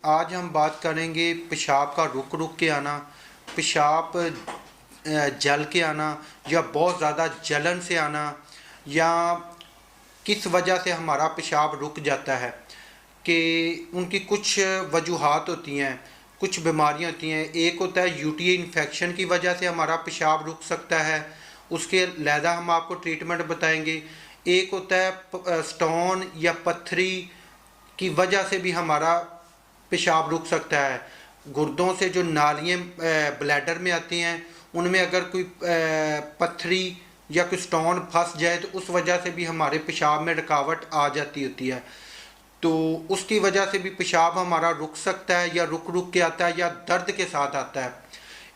आज हम बात करेंगे पेशाब का रुक रुक के आना, पेशाब जल के आना या बहुत ज़्यादा जलन से आना, या किस वजह से हमारा पेशाब रुक जाता है। कि उनकी कुछ वजूहात होती हैं, कुछ बीमारियां होती हैं। एक होता है यूटीआई इन्फेक्शन की वजह से हमारा पेशाब रुक सकता है, उसके लहदा हम आपको ट्रीटमेंट बताएंगे। एक होता है स्टोन या पत्थरी की वजह से भी हमारा पेशाब रुक सकता है। गुर्दों से जो नालियाँ ब्लैडर में आती हैं, उनमें अगर कोई पत्थरी या कोई स्टोन फंस जाए तो उस वजह से भी हमारे पेशाब में रुकावट आ जाती होती है। तो उसकी वजह से भी पेशाब हमारा रुक सकता है, या रुक रुक के आता है, या दर्द के साथ आता है।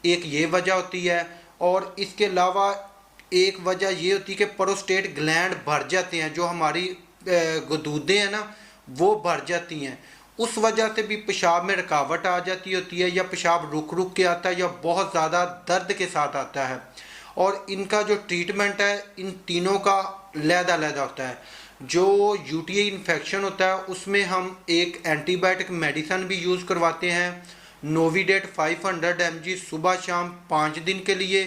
एक ये वजह होती है। और इसके अलावा एक वजह ये होती है कि प्रोस्टेट ग्लैंड भर जाते हैं, जो हमारी गदूदें हैं ना, वो भर जाती हैं। उस वजह से भी पेशाब में रुकावट आ जाती होती है, या पेशाब रुक रुक के आता है, या बहुत ज़्यादा दर्द के साथ आता है। और इनका जो ट्रीटमेंट है, इन तीनों का अलग-अलग होता है। जो यूटीआई इन्फेक्शन होता है उसमें हम एक एंटीबायोटिक मेडिसिन भी यूज़ करवाते हैं, नोविडेट 500 mg सुबह शाम 5 दिन के लिए,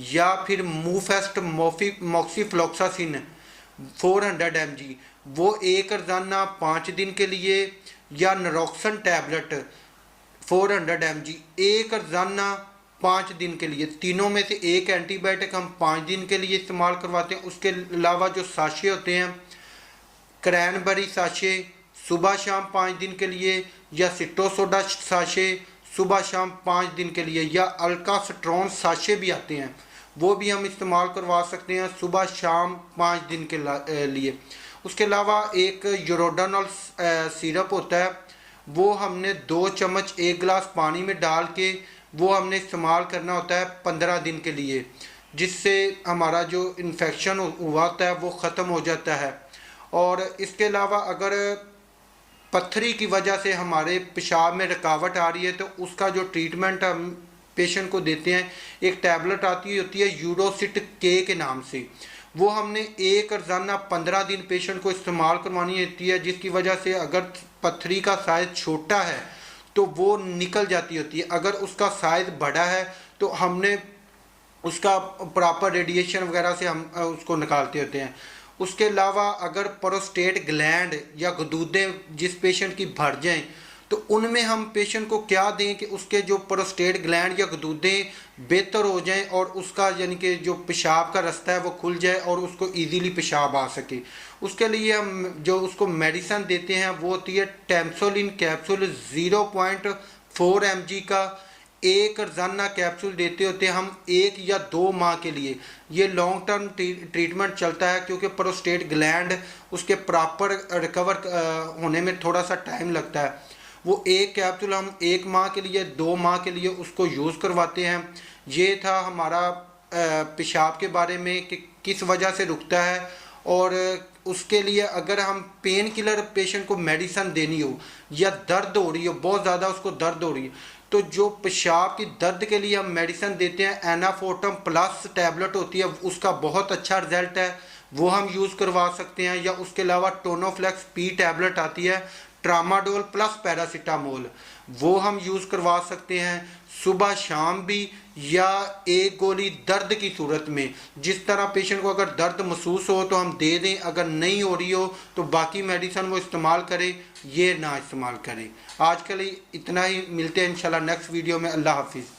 या फिर मूफेस्ट मॉक्सीफ्लोक्सासिन 400 mg वो एक रोज़ाना 5 दिन के लिए, या नरोक्सन टैबलेट 400 mg एक रोज़ाना 5 दिन के लिए। तीनों में से एक एंटीबायोटिक हम 5 दिन के लिए इस्तेमाल करवाते हैं। उसके अलावा जो साशे होते हैं, क्रैनबेरी साशे सुबह शाम 5 दिन के लिए, या सिट्रोसोडा साशे सुबह शाम 5 दिन के लिए, या अल्कास्ट्रॉन साशे भी आते हैं, वो भी हम इस्तेमाल करवा सकते हैं सुबह शाम 5 दिन के लिए। उसके अलावा एक यूरोडानॉल सिरप होता है, वो हमने 2 चम्मच 1 गिलास पानी में डाल के वो हमने इस्तेमाल करना होता है 15 दिन के लिए, जिससे हमारा जो इन्फेक्शन हुआ होता है वो ख़त्म हो जाता है। और इसके अलावा अगर पत्थरी की वजह से हमारे पेशाब में रुकावट आ रही है तो उसका जो ट्रीटमेंट हम पेशेंट को देते हैं, एक टैबलेट आती होती है यूरोसिट के नाम से, वो हमने एक रोज़ाना 15 दिन पेशेंट को इस्तेमाल करवानी होती है, जिसकी वजह से अगर पत्थरी का साइज़ छोटा है तो वो निकल जाती होती है। अगर उसका साइज़ बड़ा है तो हमने उसका प्रॉपर रेडिएशन वगैरह से हम उसको निकालते होते हैं। उसके अलावा अगर प्रोस्टेट ग्लैंड या गदूदें जिस पेशेंट की भर जाएं तो उनमें हम पेशेंट को क्या दें कि उसके जो प्रोस्टेट ग्लैंड या गदूदें बेहतर हो जाएं, और उसका यानी कि जो पेशाब का रास्ता है वो खुल जाए और उसको इजीली पेशाब आ सके। उसके लिए हम जो उसको मेडिसिन देते हैं वो होती है टेम्सोलिन कैप्सूल 0.4 mg का एक रोज़ाना कैप्सूल देते होते हैं हम 1 या 2 माह के लिए। ये लॉन्ग टर्म ट्रीटमेंट चलता है, क्योंकि प्रोस्टेट ग्लैंड उसके प्रॉपर रिकवर होने में थोड़ा सा टाइम लगता है। वो एक कैप्सूल हम 1 माह के लिए 2 माह के लिए उसको यूज़ करवाते हैं। ये था हमारा पेशाब के बारे में कि किस वजह से रुकता है। और उसके लिए अगर हम पेन किलर पेशेंट को मेडिसिन देनी हो, या दर्द हो रही हो, बहुत ज़्यादा उसको दर्द हो रही है, तो जो पेशाब की दर्द के लिए हम मेडिसिन देते हैं एनाफोर्टम प्लस टैबलेट होती है, उसका बहुत अच्छा रिजल्ट है, वो हम यूज़ करवा सकते हैं। या उसके अलावा टोनोफ्लेक्स पी टैबलेट आती है, ट्रामाडोल प्लस पैरासीटामोल, वो हम यूज़ करवा सकते हैं सुबह शाम भी, या एक गोली दर्द की सूरत में। जिस तरह पेशेंट को अगर दर्द महसूस हो तो हम दे दें, अगर नहीं हो रही हो तो बाकी मेडिसिन वो इस्तेमाल करे, ये ना इस्तेमाल करें। आज के लिए इतना ही, मिलते हैं इंशाल्लाह नेक्स्ट वीडियो में। अल्लाह हाफिज़।